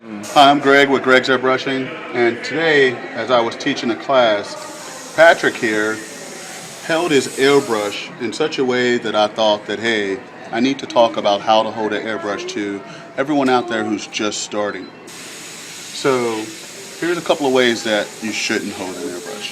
Hi, I'm Greg with Greg's Airbrushing, and today, as I was teaching a class, Patrick here held his airbrush in such a way that I thought that, hey, I need to talk about how to hold an airbrush to everyone out there who's just starting. So, here's a couple of ways that you shouldn't hold an airbrush.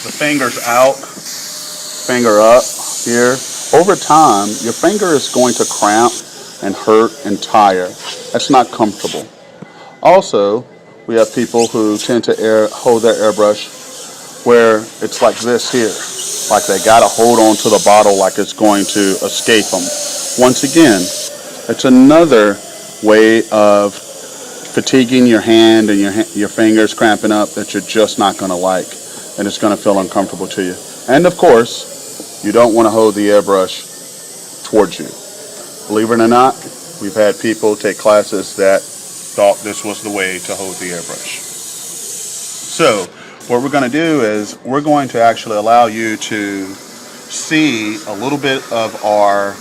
The finger's out, finger up here. Over time, your finger is going to cramp and hurt and tire. That's not comfortable. Also, we have people who tend to hold their airbrush where it's like this here. Like they got to hold on to the bottle like it's going to escape them. Once again, it's another way of fatiguing your hand and your fingers cramping up that you're just not going to like. And it's going to feel uncomfortable to you. And of course, you don't want to hold the airbrush towards you. Believe it or not, we've had people take classes that thought this was the way to hold the airbrush. So what we're going to do is we're going to actually allow you to see a little bit of our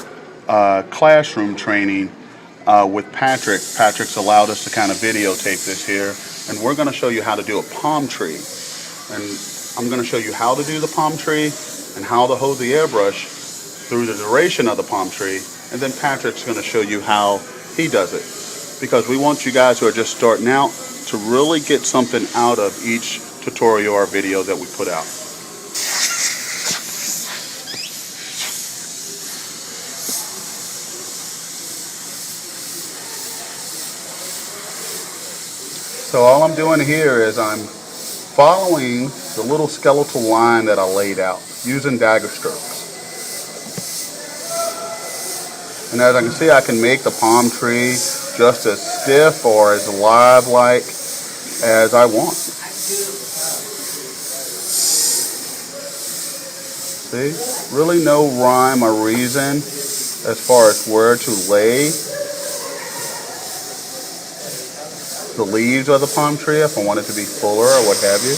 classroom training with Patrick. Patrick's allowed us to kind of videotape this here, and we're going to show you how to do a palm tree. And I'm going to show you how to do the palm tree and how to hold the airbrush through the duration of the palm tree. And then Patrick's going to show you how he does it. Because we want you guys who are just starting out to really get something out of each tutorial or video that we put out. So all I'm doing here is I'm following the little skeletal line that I laid out using dagger strokes. And as I can see, I can make the palm tree just as stiff or as live-like as I want. See? Really no rhyme or reason as far as where to lay the leaves of the palm tree if I want it to be fuller or what have you.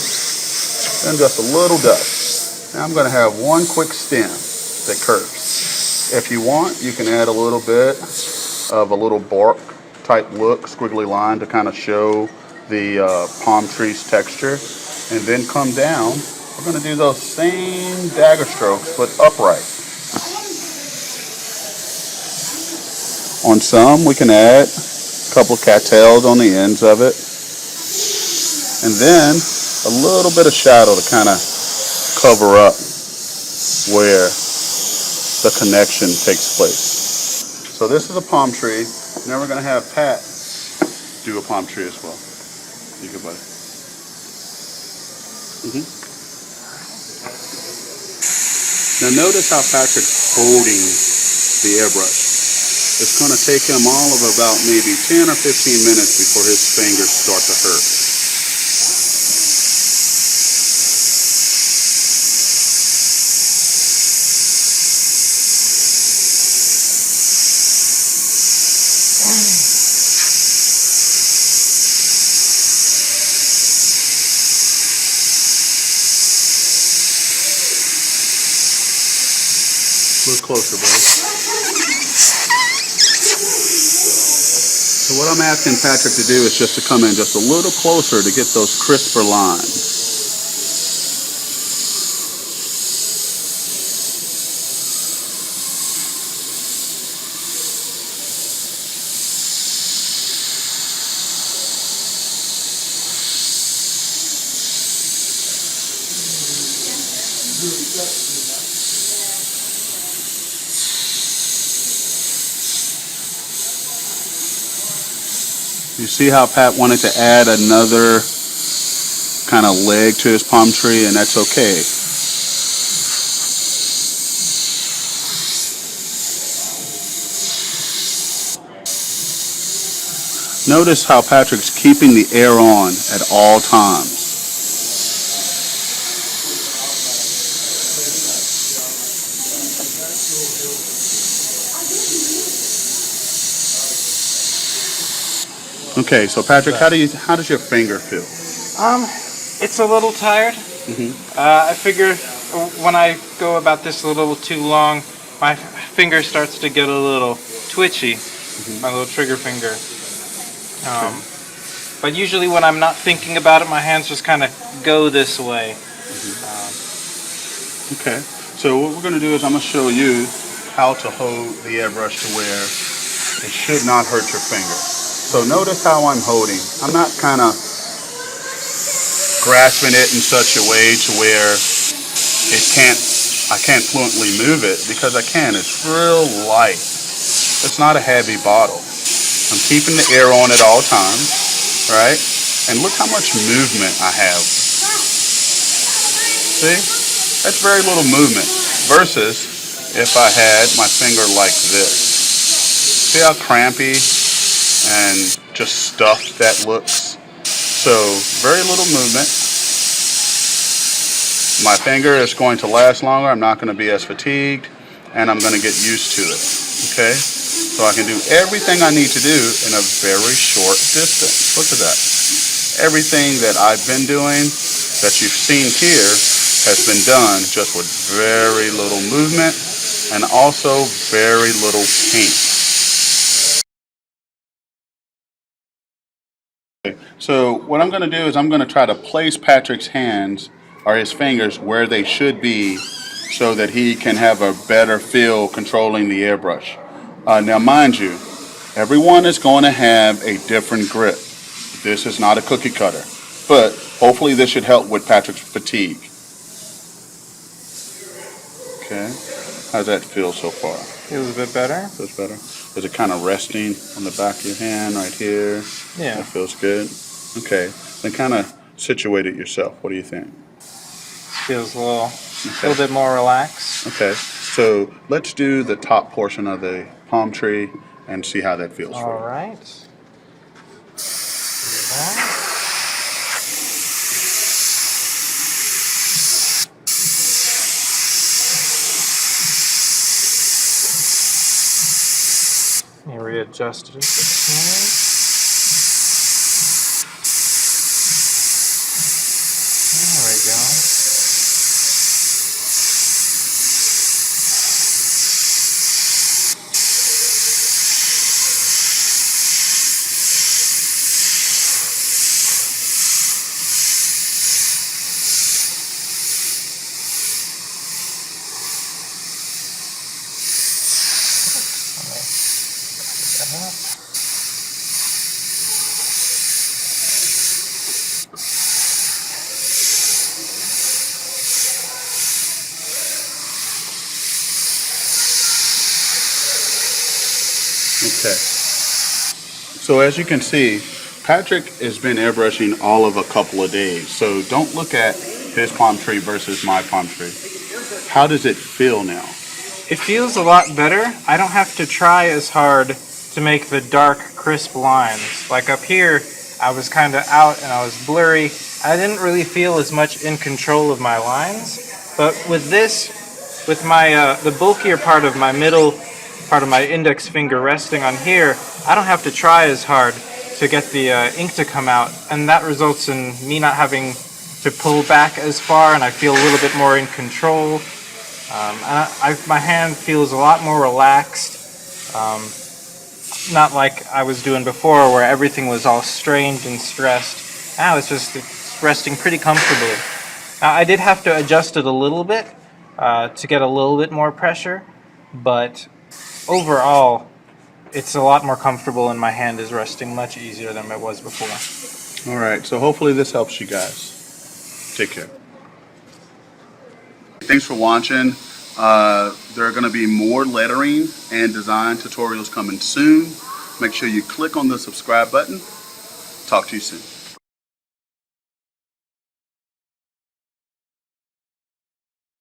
Then just a little dust. Now I'm going to have one quick stem that curves. If you want, you can add a little bit of a little bark type look, squiggly line to kind of show the palm tree's texture. And then come down, we're going to do those same dagger strokes but upright. On some, we can add a couple of cattails on the ends of it. And then a little bit of shadow to kind of cover up where the connection takes place. So this is a palm tree. Now we're going to have Pat do a palm tree as well. You good, buddy? Now notice how Patrick's holding the airbrush. It's going to take him all of about maybe 10 or 15 minutes before his fingers start to hurt. A little closer, buddy. So what I'm asking Patrick to do is just to come in just a little closer to get those crisper lines. You see how Pat wanted to add another kind of leg to his palm tree, and that's okay. Notice how Patrick's keeping the air on at all times. Okay, so Patrick, how does your finger feel? It's a little tired. I figure when I go about this a little too long, my finger starts to get a little twitchy, my little trigger finger. But usually when I'm not thinking about it, my hands just kind of go this way. Okay, so what we're going to do is I'm going to show you how to hold the airbrush to where it should not hurt your finger. So notice how I'm holding. I'm not kind of grasping it in such a way to where I can't fluently move it, because I can. It's real light. It's not a heavy bottle. I'm keeping the air on at all times, right? And look how much movement I have. See? That's very little movement versus if I had my finger like this. See how crampy and just stuffed that looks? So very little movement. My finger is going to last longer. I'm not going to be as fatigued, and I'm going to get used to it. Okay? So I can do everything I need to do in a very short distance. Look at that. Everything that I've been doing, that you've seen here, has been done just with very little movement and also very little paint. So what I'm going to do is I'm going to try to place Patrick's hands or his fingers where they should be so that he can have a better feel controlling the airbrush. Now mind you, everyone is going to have a different grip. This is not a cookie cutter, but hopefully this should help with Patrick's fatigue. Okay, how's that feel so far? Feels a bit better. Feels better. Is it kind of resting on the back of your hand right here? Yeah. That feels good. Okay, then kind of situate it yourself. What do you think? Feels a little bit more relaxed. Okay, so let's do the top portion of the palm tree and see how that feels for you. All right. Do that. Let me readjust it just a smidge. There we go. Okay. So as you can see, Patrick has been airbrushing all of a couple of days. So don't look at his palm tree versus my palm tree. How does it feel now? It feels a lot better. I don't have to try as hard to make the dark, crisp lines. Like up here, I was kind of out and I was blurry. I didn't really feel as much in control of my lines. But with this, with my the bulkier part of my middle part of my index finger resting on here, I don't have to try as hard to get the ink to come out, and that results in me not having to pull back as far, and I feel a little bit more in control. My hand feels a lot more relaxed, not like I was doing before where everything was all strained and stressed. Now it's resting pretty comfortably. Now, I did have to adjust it a little bit to get a little bit more pressure, but overall, it's a lot more comfortable and my hand is resting much easier than it was before. All right, so hopefully this helps you guys. Take care. Thanks for watching. There are going to be more lettering and design tutorials coming soon. Make sure you click on the subscribe button. Talk to you soon.